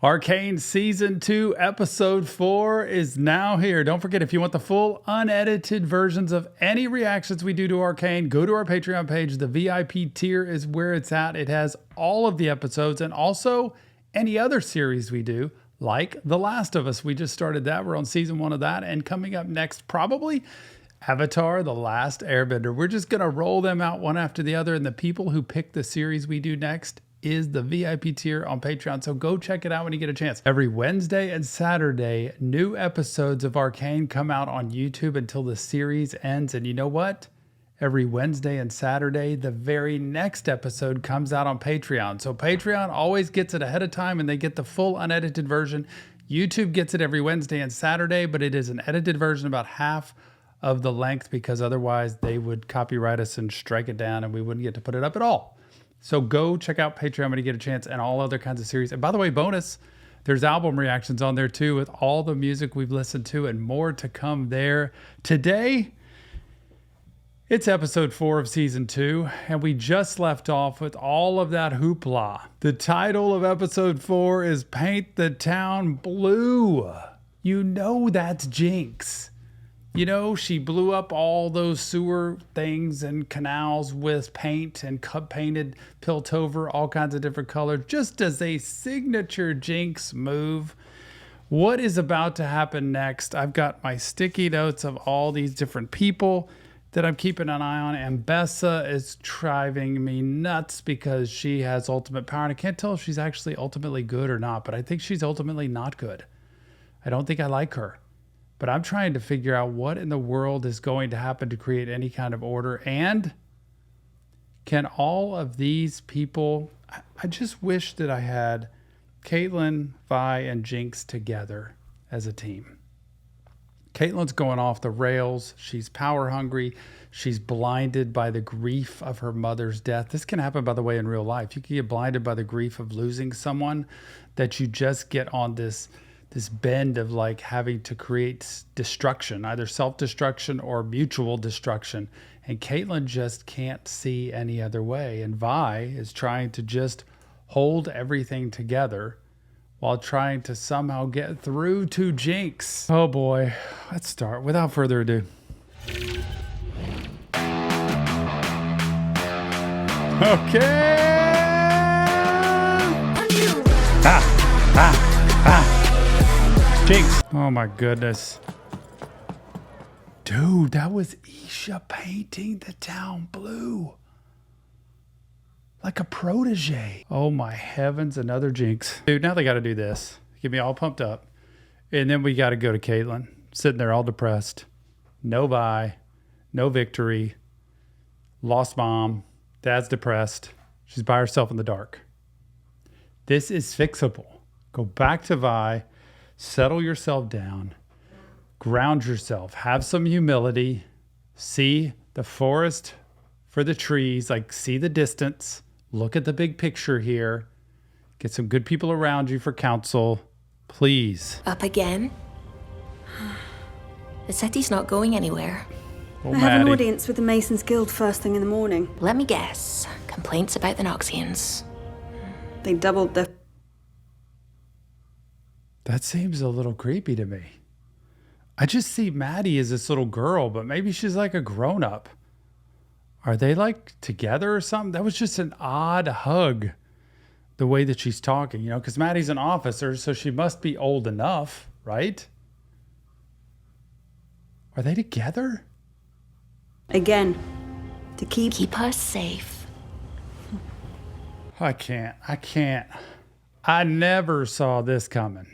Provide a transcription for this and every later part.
Arcane Season 2, Episode 4 is now here. Don't forget, if you want the full, unedited versions of any reactions we do to Arcane, go to our Patreon page. The VIP tier is where it's at. It has all of the episodes and also any other series we do, like The Last of Us. We just started that. We're on Season 1 of that. And coming up next, probably Avatar: The Last Airbender. We're just going to roll them out one after the other. And the people who pick the series we do next is the VIP tier on Patreon. So go check it out when you get a chance. Every Wednesday and Saturday, new episodes of Arcane come out on YouTube until the series ends. And you know what? Every Wednesday and Saturday, the very next episode comes out on Patreon. So Patreon always gets it ahead of time and they get the full unedited version. YouTube gets it every Wednesday and Saturday, but it is an edited version about half of the length because otherwise they would copyright us and strike it down and we wouldn't get to put it up at all. So go check out Patreon when you get a chance and all other kinds of series. And by the way, bonus, there's album reactions on there too with all the music we've listened to and more to come there. Today, it's episode 4 of season 2, and we just left off with all of that hoopla. The title of episode 4 is Paint the Town Blue. You know that's Jinx. You know, she blew up all those sewer things and canals with paint and painted Piltover, all kinds of different colors, just as a signature Jinx move. What is about to happen next? I've got my sticky notes of all these different people that I'm keeping an eye on, and Bessa is driving me nuts because she has ultimate power, and I can't tell if she's actually ultimately good or not, but I think she's ultimately not good. I don't think I like her. But I'm trying to figure out what in the world is going to happen to create any kind of order. And can all of these people, I just wish that I had Caitlyn, Vi, and Jinx together as a team. Caitlyn's going off the rails. She's power hungry. She's blinded by the grief of her mother's death. This can happen, by the way, in real life. You can get blinded by the grief of losing someone that you just get on this bend of like having to create destruction, either self-destruction or mutual destruction. And Caitlyn just can't see any other way. And Vi is trying to just hold everything together while trying to somehow get through to Jinx. Oh boy, let's start without further ado. Okay. Jinx. Oh my goodness. Dude, that was Isha painting the town blue. Like a protege. Oh my heavens, another Jinx. Dude, now they got to do this. Get me all pumped up. And then we got to go to Caitlyn. Sitting there all depressed. No Vi. No victory. Lost mom. Dad's depressed. She's by herself in the dark. This is fixable. Go back to Vi. Settle yourself down, ground yourself, have some humility, see the forest for the trees, like see the distance, look at the big picture here, get some good people around you for counsel, please. Up again? The city's not going anywhere. Oh, I have an audience with the Masons Guild first thing in the morning. Let me guess. Complaints about the Noxians. They doubled their... That seems a little creepy to me. I just see Maddie as this little girl, but maybe she's like a grown-up. Are they like together or something? That was just an odd hug, the way that she's talking, you know, because Maddie's an officer, so she must be old enough, right? Are they together? Again, to keep us safe. I can't. I never saw this coming.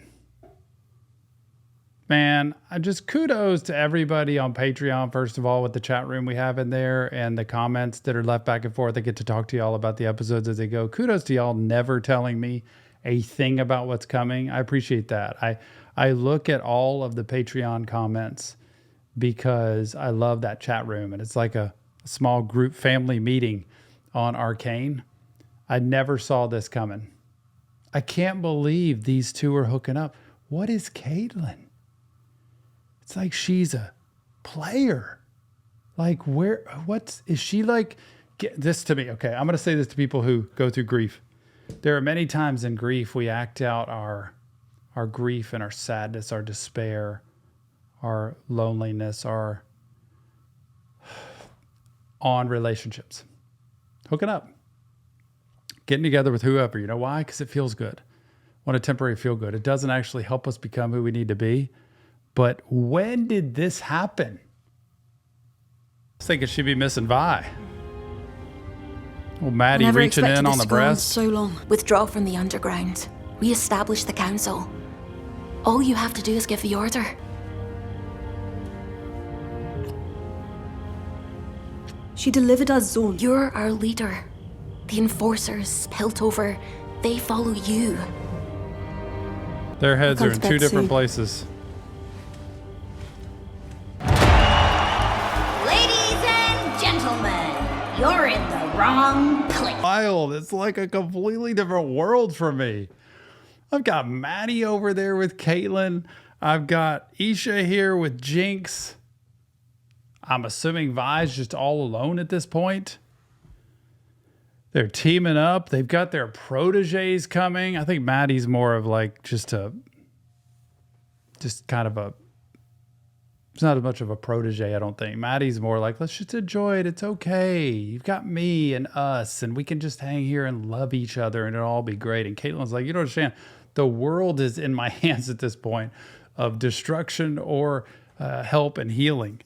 Man, I just kudos to everybody on Patreon, first of all, with the chat room we have in there and the comments that are left back and forth. I get to talk to y'all about the episodes as they go. Kudos to y'all never telling me a thing about what's coming. I appreciate that. I look at all of the Patreon comments because I love that chat room. And it's like a small group family meeting on Arcane. I never saw this coming. I can't believe these two are hooking up. What is Caitlyn? It's like she's a player. Like is she like, get this to me. Okay, I'm going to say this to people who go through grief. There are many times in grief we act out our grief and our sadness, our despair, our loneliness, on relationships. Hooking up. Getting together with whoever. You know why? Because it feels good. Want a temporary feel good. It doesn't actually help us become who we need to be. But when did this happen? I was thinking she'd be missing Vi. Well, Maddie Never reaching expected in on this the to go on breast. so long. Withdraw from the underground. Re-establish the council. All you have to do is give the order. She delivered us Zorn. You're our leader. The enforcers, Piltover, they follow you. Their heads I'll are come in to two bed different soon. places. Ladies and gentlemen, you're in the wrong place. Wild. It's like a completely different world for me. I've got Maddie over there with Caitlin. I've got Isha here with Jinx. I'm assuming Vi's just all alone at this point. They're teaming up. They've got their proteges coming. I think Maddie's more of like it's not as much of a protege, I don't think. Maddie's more like, let's just enjoy it. It's okay. You've got me and us, and we can just hang here and love each other, and it'll all be great. And Caitlin's like, you don't understand. The world is in my hands at this point of destruction or help and healing.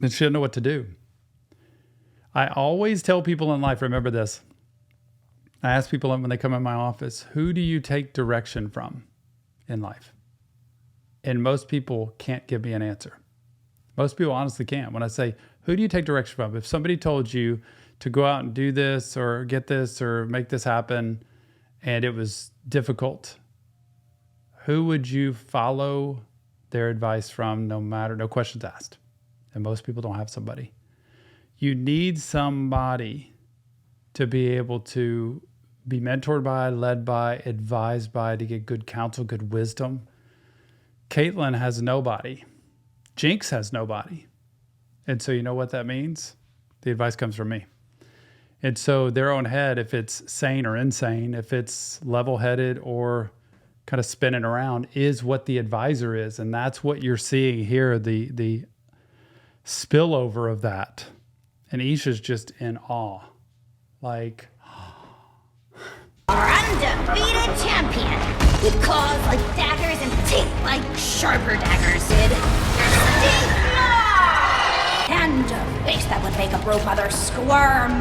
And she doesn't know what to do. I always tell people in life, remember this. I ask people when they come in my office, who do you take direction from in life? And most people can't give me an answer. Most people honestly can't. When I say, who do you take direction from? If somebody told you to go out and do this or get this or make this happen and it was difficult, who would you follow their advice from no questions asked? And most people don't have somebody. You need somebody to be able to be mentored by, led by, advised by, to get good counsel, good wisdom. Caitlin has nobody. Jinx has nobody. And so you know what that means? The advice comes from me. And so their own head, if it's sane or insane, if it's level-headed or kind of spinning around, is what the advisor is. And that's what you're seeing here, the spillover of that. And Isha's just in awe. Like, Our undefeated champion, with claws like daggers and teeth like sharper daggers, Sid. Stink Law! And a face that would make a broke mother squirm.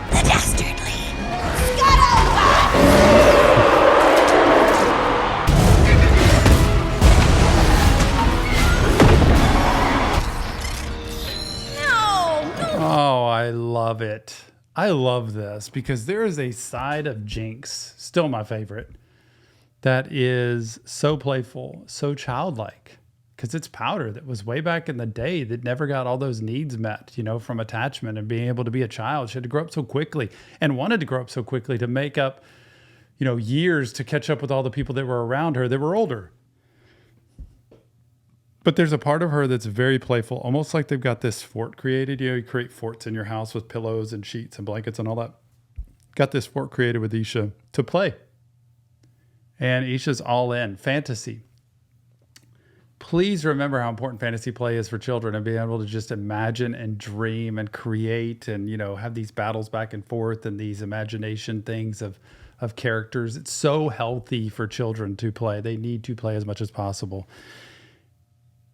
The dastardly Scuttlebutt! oh, I love it. I love this because there is a side of Jinx, still my favorite, that is so playful, so childlike. Because it's Powder that was way back in the day that never got all those needs met, from attachment and being able to be a child. She had to grow up so quickly and wanted to grow up so quickly to make up, years to catch up with all the people that were around her that were older. But there's a part of her that's very playful, almost like they've got this fort created. You create forts in your house with pillows and sheets and blankets and all that. Got this fort created with Isha to play. And Isha's all in. Fantasy. Please remember how important fantasy play is for children and being able to just imagine and dream and create and, have these battles back and forth and these imagination things of characters. It's so healthy for children to play. They need to play as much as possible.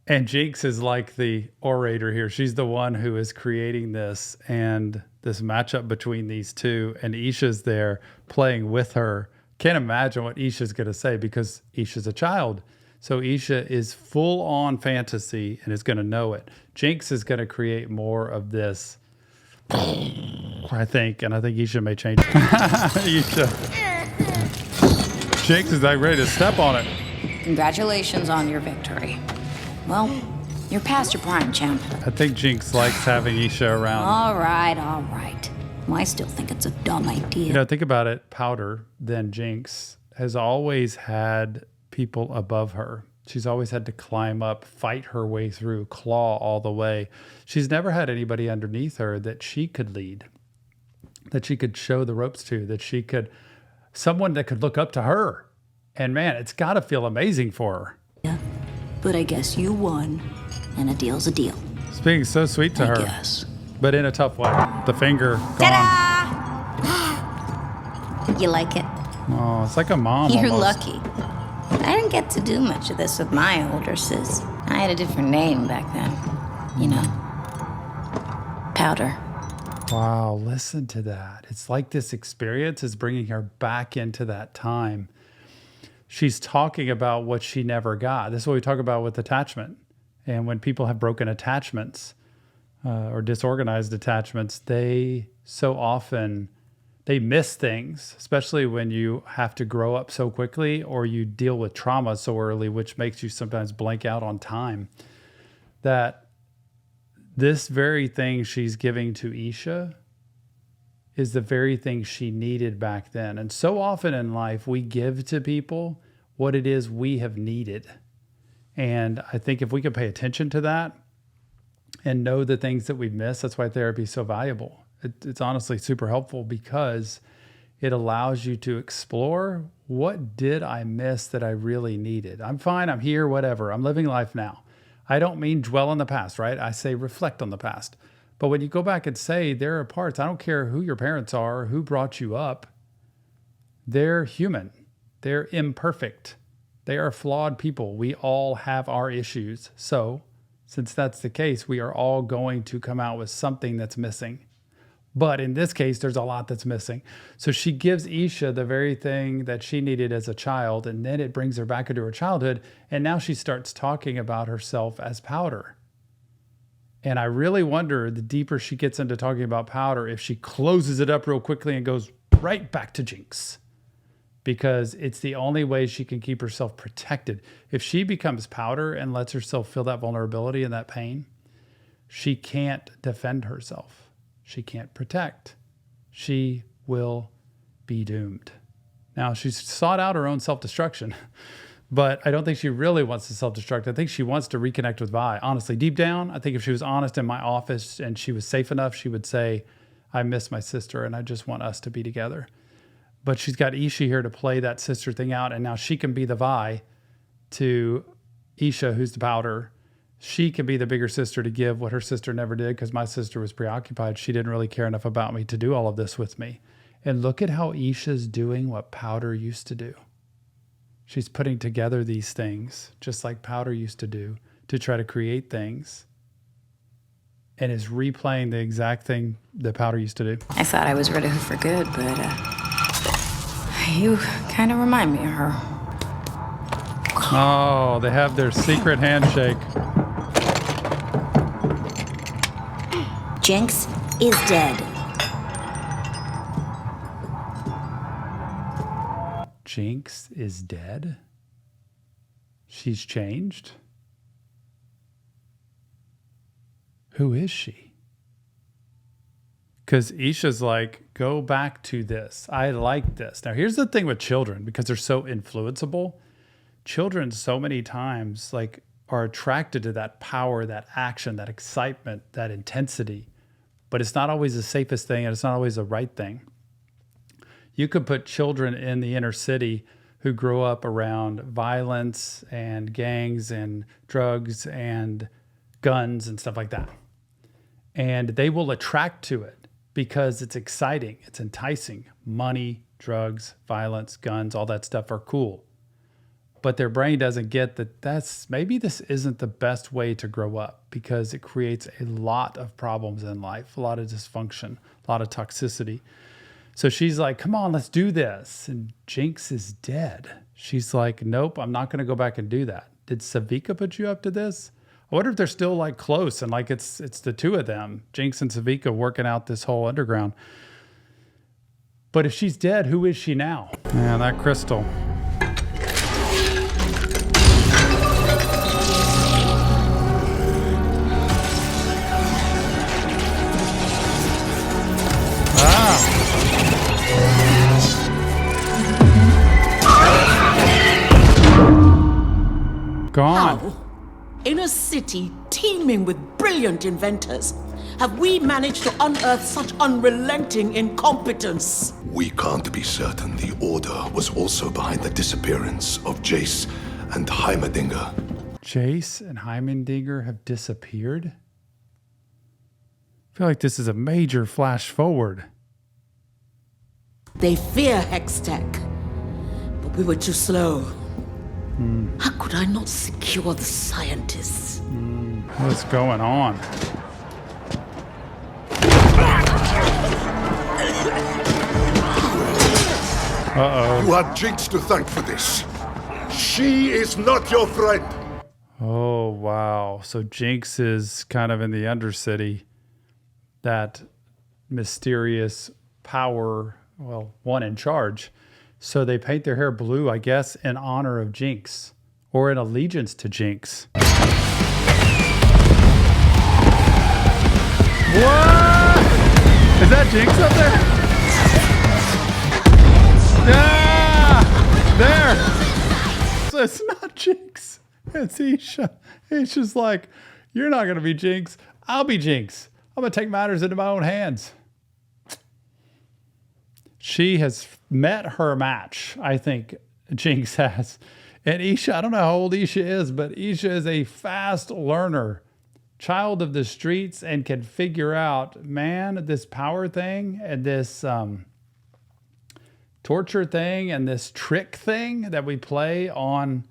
And Jinx is like the orator here. She's the one who is creating this and this matchup between these two. And Isha's there playing with her. Can't imagine what Isha's going to say because Isha's a child. So Isha is full on fantasy and is going to know it. Jinx is going to create more of this, I think. And I think Isha may change it. Isha. Jinx is like ready to step on it. Congratulations on your victory. Well, you're past your prime, champ. I think Jinx likes having Isha around. All right. Well, I still think it's a dumb idea. Think about it. Powder, then Jinx, has always had people above her. She's always had to climb up, fight her way through, claw all the way. She's never had anybody underneath her that she could lead, that she could show the ropes to, that she could someone that could look up to her. And man, it's got to feel amazing for her. Yeah, but I guess you won, and a deal's a deal. It's being so sweet to her, Guess. but in a tough way. The finger gone. Ta-da! You like it? Oh, it's like a mom You're almost. lucky. I didn't get to do much of this with my older sis. I had a different name back then. You know, Powder. Wow, listen to that. It's like this experience is bringing her back into that time. She's talking about what she never got. This is what we talk about with attachment. And when people have broken attachments or disorganized attachments, they so often, they miss things, especially when you have to grow up so quickly or you deal with trauma so early, which makes you sometimes blank out on time. That this very thing she's giving to Isha is the very thing she needed back then. And so often in life, we give to people what it is we have needed. And I think if we could pay attention to that and know the things that we've missed, that's why therapy is so valuable. It's honestly super helpful because it allows you to explore, what did I miss that I really needed? I'm fine, I'm here, whatever. I'm living life now. I don't mean dwell on the past, right? I say reflect on the past. But when you go back and say there are parts, I don't care who your parents are, who brought you up, they're human. They're imperfect. They are flawed people. We all have our issues. So since that's the case, we are all going to come out with something that's missing. But in this case, there's a lot that's missing. So she gives Isha the very thing that she needed as a child, and then it brings her back into her childhood. And now she starts talking about herself as Powder. And I really wonder, the deeper she gets into talking about Powder, if she closes it up real quickly and goes right back to Jinx. Because it's the only way she can keep herself protected. If she becomes Powder and lets herself feel that vulnerability and that pain, she can't defend herself. She can't protect. She will be doomed. Now, she's sought out her own self-destruction, but I don't think she really wants to self-destruct. I think she wants to reconnect with Vi. Honestly, deep down, I think if she was honest in my office and she was safe enough, she would say, I miss my sister and I just want us to be together. But she's got Isha here to play that sister thing out, and now she can be the Vi to Isha, who's the Powder. She can be the bigger sister to give what her sister never did, because my sister was preoccupied. She didn't really care enough about me to do all of this with me. And look at how Isha's doing what Powder used to do. She's putting together these things, just like Powder used to do, to try to create things, and is replaying the exact thing that Powder used to do. I thought I was rid of her for good, but you kind of remind me of her. Oh, they have their secret handshake. Jinx is dead. Jinx is dead? She's changed? Who is she? Because Isha's like, go back to this. I like this. Now, here's the thing with children, because they're so influenceable. Children so many times like are attracted to that power, that action, that excitement, that intensity. But it's not always the safest thing, and it's not always the right thing. You could put children in the inner city who grow up around violence and gangs and drugs and guns and stuff like that. And they will attract to it because it's exciting, it's enticing. Money, drugs, violence, guns, all that stuff are cool. But their brain doesn't get that maybe this isn't the best way to grow up, because it creates a lot of problems in life, a lot of dysfunction, a lot of toxicity. So she's like, come on, let's do this. And Jinx is dead. She's like, nope, I'm not going to go back and do that. Did Savika put you up to this? I wonder if they're still like close and like it's the two of them, Jinx and Savika, working out this whole underground. But if she's dead, who is she now? Man, that crystal. Gone. How? In a city teeming with brilliant inventors, have we managed to unearth such unrelenting incompetence? We can't be certain the Order was also behind the disappearance of Jace and Heimerdinger. Jace and Heimerdinger have disappeared? I feel like this is a major flash forward. They fear Hextech, but we were too slow. How could I not secure the scientists? What's going on? Uh-oh. You had Jinx to thank for this. She is not your friend. Oh, wow. So Jinx is kind of in the Undercity. That mysterious power, well, one in charge. So they paint their hair blue, I guess, in honor of Jinx or in allegiance to Jinx. What? Is that Jinx up there? Yeah! There! So it's not Jinx. It's Isha. It's just like, you're not going to be Jinx. I'll be Jinx. I'm going to take matters into my own hands. She has met her match, I think Jinx has. And Isha, I don't know how old Isha is, but Isha is a fast learner, child of the streets, and can figure out, man, this power thing and this torture thing and this trick thing that we play on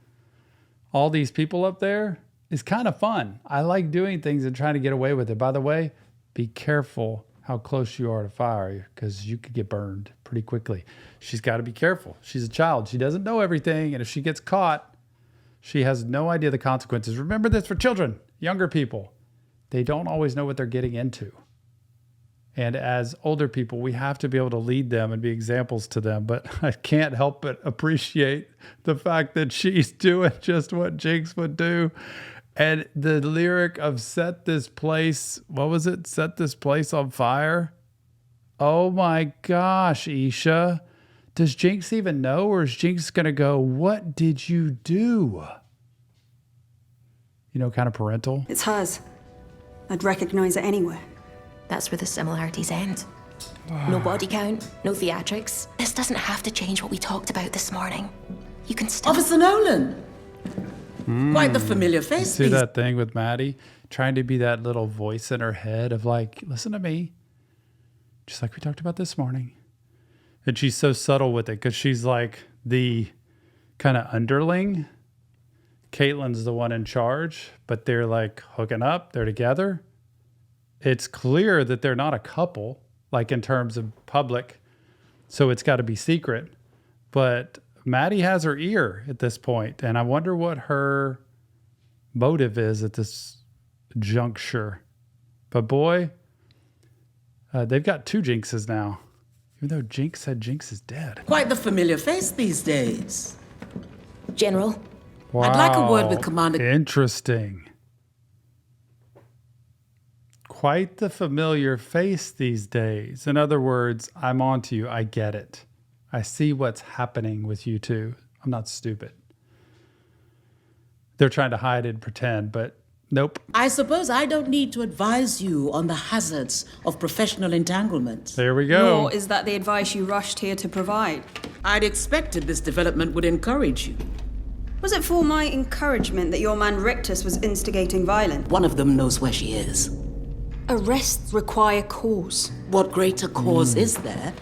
all these people up there is kind of fun. I like doing things and trying to get away with it. By the way, be careful how close you are to fire because you could get burned pretty quickly. She's got to be careful. She's a child. She doesn't know everything. And if she gets caught, she has no idea the consequences. Remember this for children, younger people. They don't always know what they're getting into. And as older people, we have to be able to lead them and be examples to them. But I can't help but appreciate the fact that she's doing just what Jinx would do. And the lyric of set this place, what was it? Set this place on fire. Oh my gosh, Isha. Does Jinx even know, or is Jinx going to go, what did you do? You know, kind of parental. It's hers. I'd recognize it anywhere. That's where the similarities end. No body count, no theatrics. This doesn't have to change what we talked about this morning. You can still... Officer Nolan! Quite the familiar face. See that thing with Maddie? Trying to be that little voice in her head of like, listen to me. Just like we talked about this morning. And she's so subtle with it because she's like the kind of underling. Caitlin's the one in charge, but they're like hooking up. They're together. It's clear that they're not a couple, like in terms of public. So it's got to be secret. But Maddie has her ear at this point, and I wonder what her motive is at this juncture. But boy, they've got two Jinxes now, even though Jinx said Jinx is dead. Quite the familiar face these days. General. Wow. I'd like a word with Commander... Interesting. Quite the familiar face these days. In other words, I'm on to you. I get it. I see what's happening with you two. I'm not stupid. They're trying to hide and pretend, but nope. I suppose I don't need to advise you on the hazards of professional entanglement. There we go. Nor is that the advice you rushed here to provide. I'd expected this development would encourage you. Was it for my encouragement that your man Rictus was instigating violence? One of them knows where she is. Arrests require cause. What greater cause is there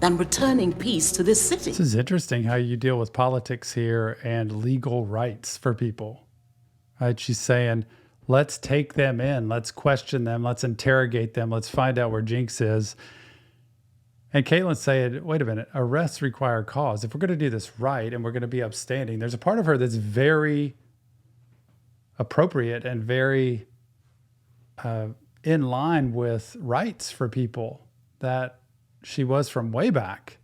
than returning peace to this city? This is interesting how you deal with politics here and legal rights for people. Right? She's saying, let's take them in. Let's question them. Let's interrogate them. Let's find out where Jinx is. And Caitlin's saying, wait a minute, arrests require cause. If we're going to do this right and we're going to be upstanding, there's a part of her that's very appropriate and very in line with rights for people that she was from way back.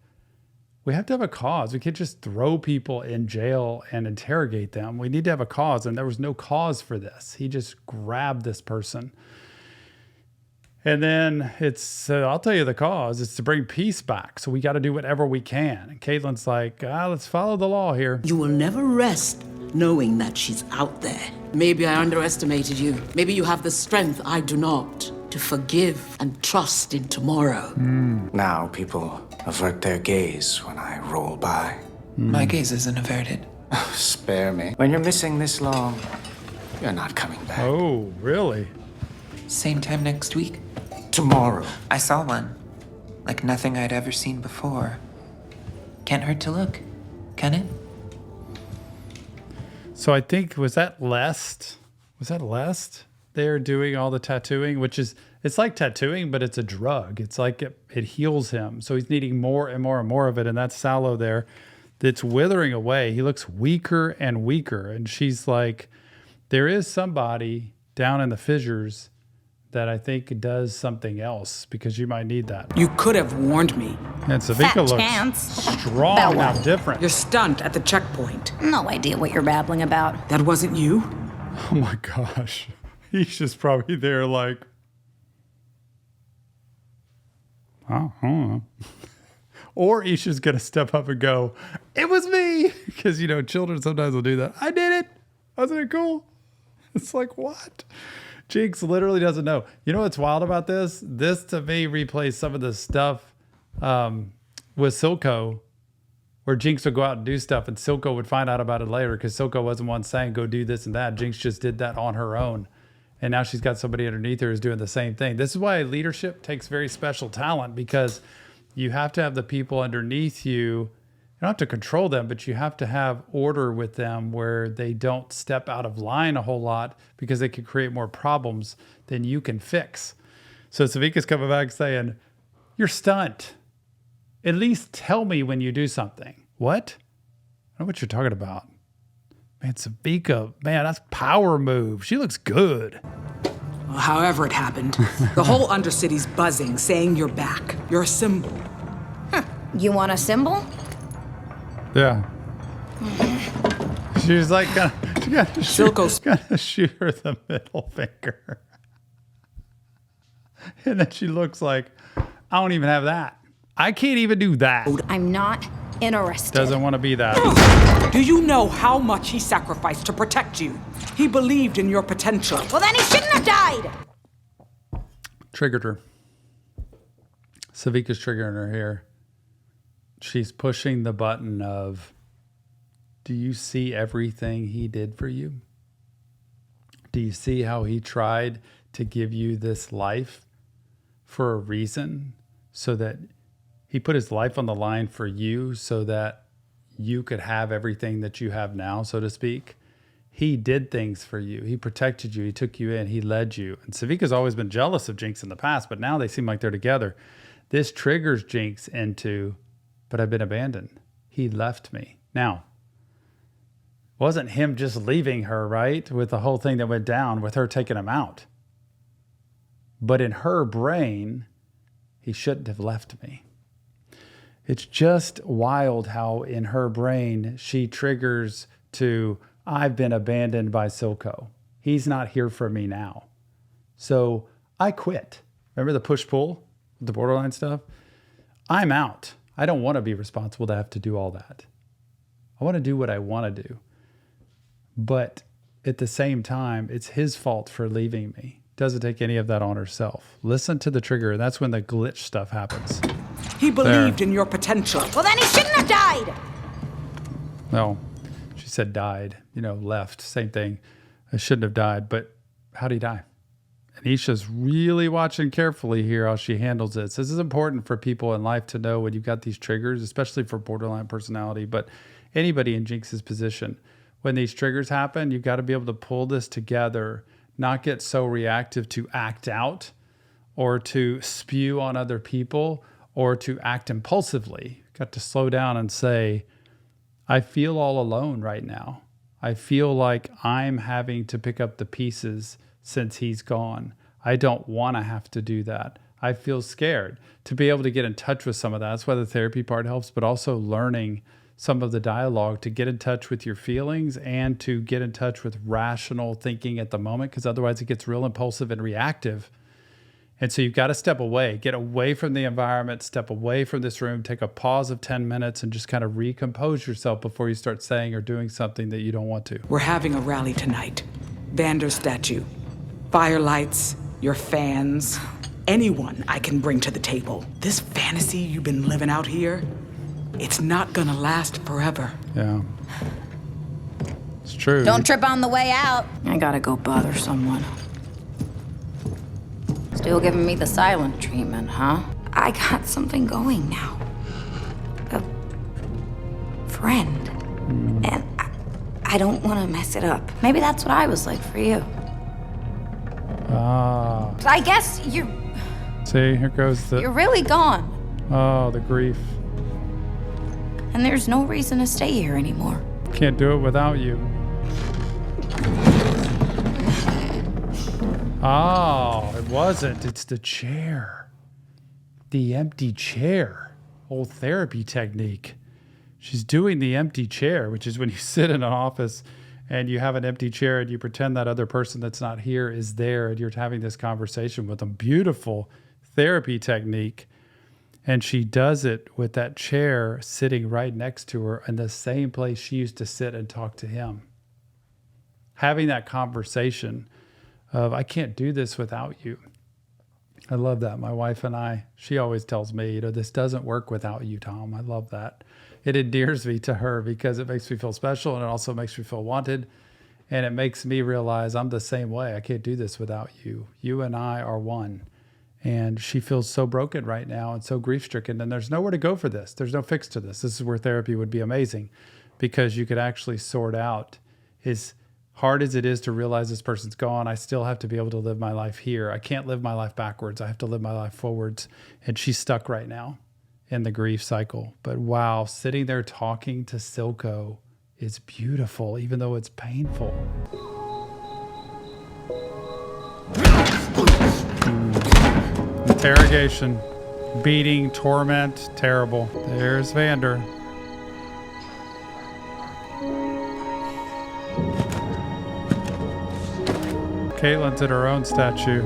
We have to have a cause. We can't just throw people in jail and interrogate them. We need to have a cause, and there was no cause for this. He just grabbed this person. And then it's, I'll tell you the cause. It's to bring peace back. So we got to do whatever we can. And Caitlin's like, let's follow the law here. You will never rest knowing that she's out there. Maybe I underestimated you. Maybe you have the strength I do not. to forgive and trust in tomorrow. Now people avert their gaze when I roll by. My gaze isn't averted. Spare me. When you're missing this long, you're not coming back. Oh, really? Same time next week. Tomorrow. I saw one. Like nothing I'd ever seen before. Can't hurt to look, can it? So I think, was that Lest? They're doing all the tattooing, which is, it's like tattooing, but it's a drug. It's like it heals him. So he's needing more and more and more of it. And that's Sallow there. That's withering away. He looks weaker and weaker. And she's like, there is somebody down in the fissures that I think does something else because you might need that. You could have warned me. And Savika looks chance. strong now, different. You're stunned at the checkpoint. No idea what you're babbling about. That wasn't you? Oh my gosh. He's just probably there like, oh, I don't know. Or Isha's going to step up and go, it was me. Because, you know, children sometimes will do that. I did it. Wasn't it cool? It's like, what? Jinx literally doesn't know. You know what's wild about this? This, to me, replays some of the stuff with Silco, where Jinx would go out and do stuff, and Silco would find out about it later because Silco wasn't one saying, go do this and that. Jinx just did that on her own. And now she's got somebody underneath her who's doing the same thing. This is why leadership takes very special talent, because you have to have the people underneath you. You don't have to control them, but you have to have order with them where they don't step out of line a whole lot because they could create more problems than you can fix. So Savika's coming back saying, you're stunned. At least tell me when you do something. What? I don't know what you're talking about. Man, Savika, man, that's power move. She looks good. Well, however it happened, the whole Undercity's buzzing, saying you're back. You're a symbol. You want a symbol? Yeah. She was like, Silco's gonna shoot her the middle finger. And then she looks like, I don't even have that. I can't even do that. I'm not interested. Doesn't want to be that. Do you know how much he sacrificed to protect you? He believed in your potential. Well, then he shouldn't have died. Triggered her. Savika's triggering her here. She's pushing the button of, do you see everything he did for you? Do you see how he tried to give you this life for a reason, so that he put his life on the line for you so that you could have everything that you have now, so to speak? He did things for you. He protected you. He took you in. He led you. And Savika's always been jealous of Jinx in the past, but now they seem like they're together. This triggers Jinx into, but I've been abandoned. He left me. Now, wasn't him just leaving her, right? With the whole thing that went down with her taking him out. But in her brain, he shouldn't have left me. It's just wild how in her brain she triggers to, I've been abandoned by Silco. He's not here for me now. So I quit. Remember the push-pull, the borderline stuff? I'm out. I don't want to be responsible to have to do all that. I want to do what I want to do. But at the same time, it's his fault for leaving me. Doesn't take any of that on herself. Listen to the trigger. That's when the glitch stuff happens. He believed in your potential. Well, then he shouldn't have died. No, she said died, left, same thing. I shouldn't have died, but how'd he die? And Isha's really watching carefully here how she handles this. This is important for people in life to know when you've got these triggers, especially for borderline personality, but anybody in Jinx's position. When these triggers happen, you've got to be able to pull this together, not get so reactive to act out or to spew on other people or to act impulsively. You've got to slow down and say, I feel all alone right now. I feel like I'm having to pick up the pieces since he's gone. I don't want to have to do that. I feel scared. To be able to get in touch with some of that. That's why the therapy part helps, but also learning some of the dialogue to get in touch with your feelings and to get in touch with rational thinking at the moment, because otherwise it gets real impulsive and reactive. And so you've got to step away, get away from the environment, step away from this room, take a pause of 10 minutes and just kind of recompose yourself before you start saying or doing something that you don't want to. We're having a rally tonight. Vander's statue. Firelights, your fans, anyone I can bring to the table. This fantasy you've been living out here, it's not gonna last forever. Yeah. It's true. Don't trip on the way out. I gotta go bother someone. Still giving me the silent treatment, huh? I got something going now. A friend. And I don't want to mess it up. Maybe that's what I was like for you. Ah. I guess you're See, here goes the... really gone. Oh, the grief. And there's no reason to stay here anymore. Can't do it without you. Oh, it wasn't. It's the chair. The empty chair. Old therapy technique. She's doing the empty chair, which is when you sit in an office and you have an empty chair and you pretend that other person that's not here is there and you're having this conversation with them. Beautiful therapy technique. And she does it with that chair sitting right next to her in the same place she used to sit and talk to him. Having that conversation of, I can't do this without you. I love that. My wife and I, she always tells me, this doesn't work without you, Tom. I love that. It endears me to her because it makes me feel special and it also makes me feel wanted. And it makes me realize I'm the same way. I can't do this without you. You and I are one. And she feels so broken right now and so grief-stricken. And there's nowhere to go for this. There's no fix to this. This is where therapy would be amazing because you could actually sort out, as hard as it is to realize this person's gone, I still have to be able to live my life here. I can't live my life backwards. I have to live my life forwards. And she's stuck right now in the grief cycle. But wow, sitting there talking to Silco is beautiful, even though it's painful. Interrogation, beating, torment, terrible. There's Vander. Caitlin's at her own statue.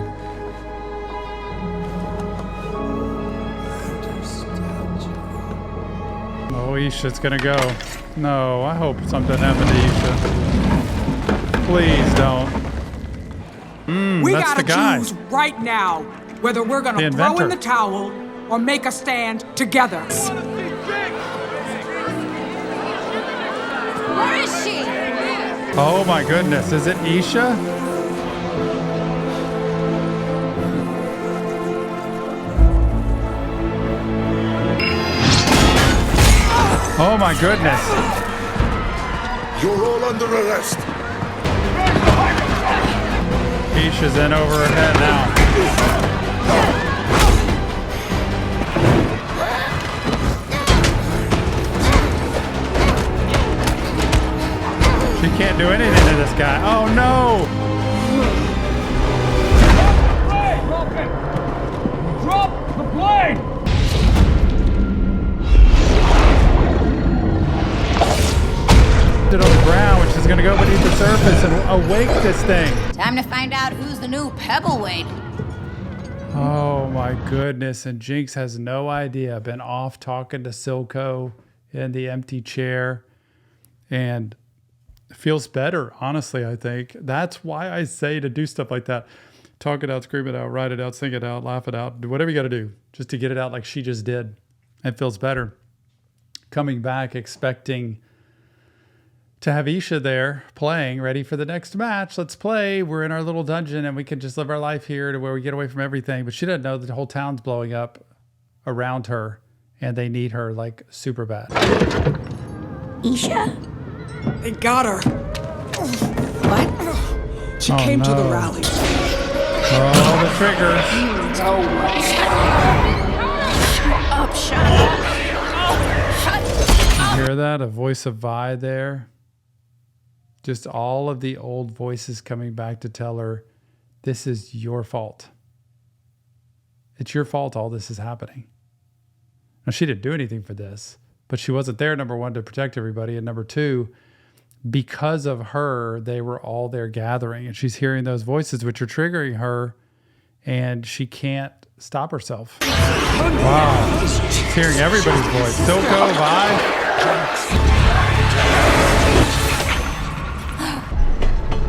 Oh, Isha's gonna go. No, I hope something happened to Isha. Please don't. We that's gotta the guy. choose right now whether we're gonna The throw in inventor. the towel or make a stand together. Where is she? Oh my goodness, is it Isha? Oh my goodness. You're all under arrest. Isha's in over her head now. She can't do anything to this guy. Oh no! Drop the blade! It on the ground, which is going to go beneath the surface and awake this thing. Time to find out who's the new Pebbleweight. Oh my goodness. And Jinx has no idea. Been off talking to Silco in the empty chair and feels better, honestly, I think. That's why I say to do stuff like that. Talk it out, scream it out, write it out, sing it out, laugh it out, do whatever you got to do just to get it out like she just did. It feels better. Coming back, expecting to have Isha there playing, ready for the next match. Let's play. We're in our little dungeon and we can just live our life here to where we get away from everything. But she doesn't know that the whole town's blowing up around her and they need her like super bad. Isha? They got her. What? She came to the rally. Oh, the triggers. Shut up. You hear that? A voice of Vi there. Just all of the old voices coming back to tell her, this is your fault. It's your fault all this is happening. Now, she didn't do anything for this, but she wasn't there, number one, to protect everybody. And number two, because of her, they were all there gathering. And she's hearing those voices, which are triggering her, and she can't stop herself. Wow. She's hearing everybody's voice. Silco, Vi.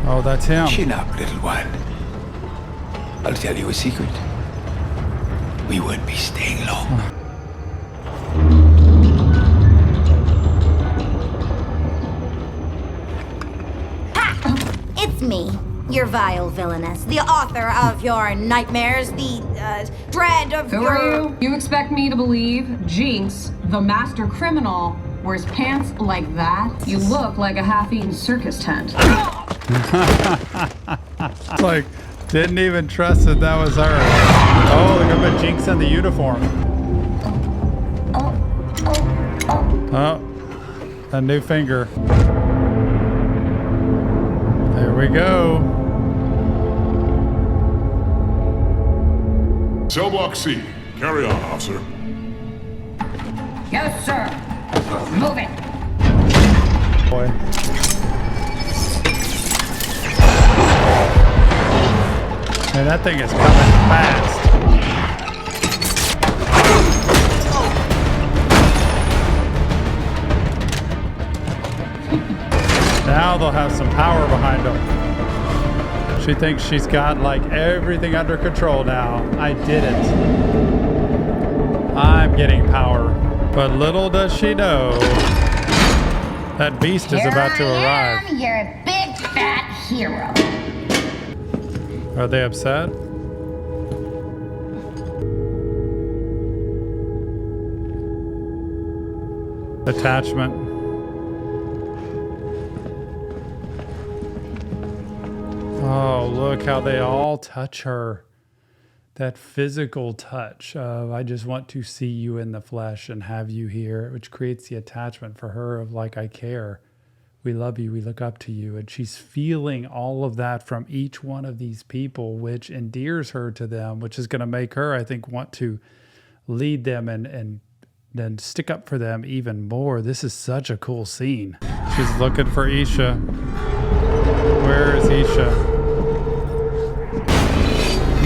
Oh, that's him. Chin up, little one. I'll tell you a secret. We won't be staying long. It's me, your vile villainess, the author of your nightmares, the dread of Who are you? You expect me to believe Jinx, the master criminal, wears pants like that? You look like a half-eaten circus tent. It's like, didn't even trust that that was her. Oh, look at Jinx in the uniform. Oh, a new finger. There we go. Cell block C. Carry on, officer. Yes, sir. Move it. Boy. Man, that thing is coming fast. Now they'll have some power behind them. She thinks she's got like everything under control now. I did it. I'm getting power. But little does she know that beast is about to arrive. I am your big fat hero. Are they upset? Attachment. Oh, look how they all touch her. That physical touch of, I just want to see you in the flesh and have you here, which creates the attachment for her of like, I care. We love you. We look up to you. And she's feeling all of that from each one of these people, which endears her to them, which is going to make her, I think, want to lead them and then stick up for them even more. This is such a cool scene. She's looking for Isha. Where is Isha?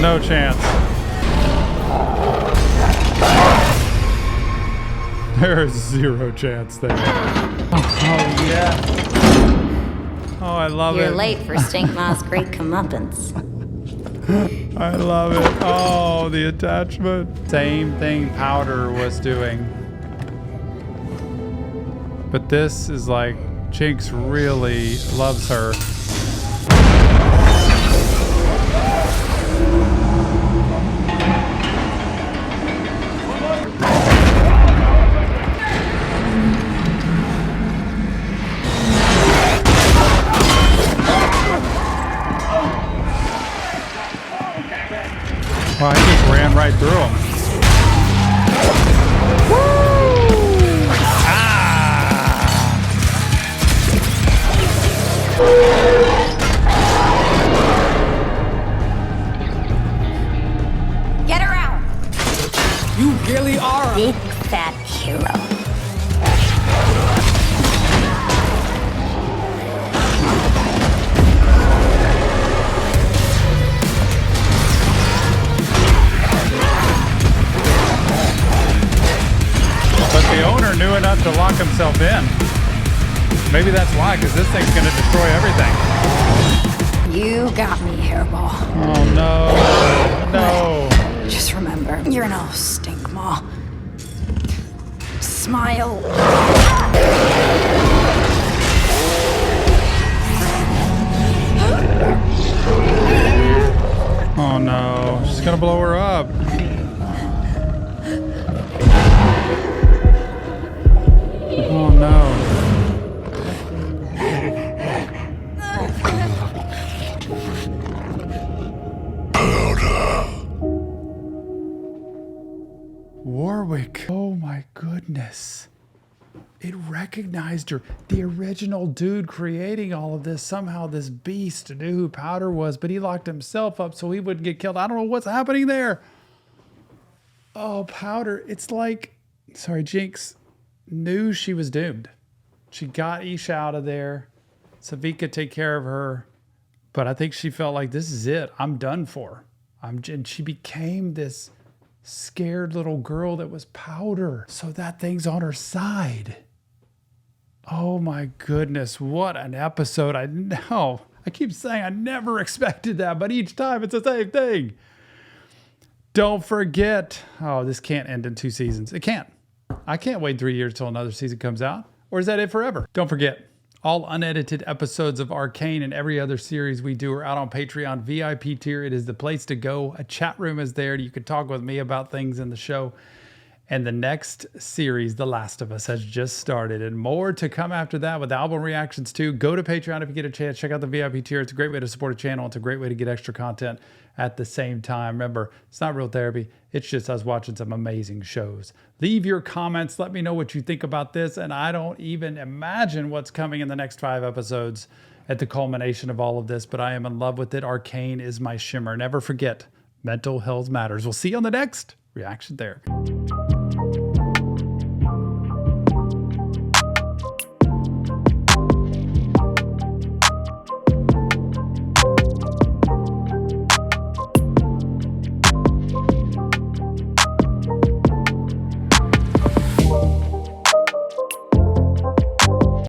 No chance. There's zero chance there. Oh, yeah. Oh, I love it. You're late for Stinkma's great comeuppance. I love it. Oh, the attachment. Same thing Powder was doing. But this is like, Jinx really loves her. Wow, he just ran right through him. Woo! Ah! Get her out. You really are a big fat hero. But the owner knew enough to lock himself in. Maybe that's why, because this thing's going to destroy everything. You got me, hairball. Oh, no. No. Just remember, you're no Stinkma. Smile. Oh, no. She's going to blow her up. Oh, no. Warwick. Oh my goodness. It recognized her. The original dude creating all of this. Somehow this beast knew who Powder was, but he locked himself up so he wouldn't get killed. I don't know what's happening there. Oh, Powder. It's like, sorry, Jinx knew she was doomed. She got Isha out of there. Savika take care of her. But I think she felt like, this is it. I'm done for. And she became this scared little girl that was Powder. So that thing's on her side. Oh my goodness, what an episode. I know. I keep saying I never expected that, but each time it's the same thing. Don't forget. Oh, this can't end in 2 seasons. It can't. I can't wait 3 years till another season comes out. Or is that it forever? Don't forget, all unedited episodes of Arcane and every other series we do are out on Patreon VIP tier. It is the place to go. A chat room is there. You can talk with me about things in the show. And the next series, The Last of Us, has just started, and more to come after that with album reactions too. Go to Patreon if you get a chance. Check out the VIP tier. It's a great way to support a channel. It's a great way to get extra content at the same time. Remember, it's not real therapy. It's just us watching some amazing shows. Leave your comments. Let me know what you think about this. And I don't even imagine what's coming in the next 5 episodes at the culmination of all of this, but I am in love with it. Arcane is my shimmer. Never forget, mental health matters. We'll see you on the next Reaction Therapy.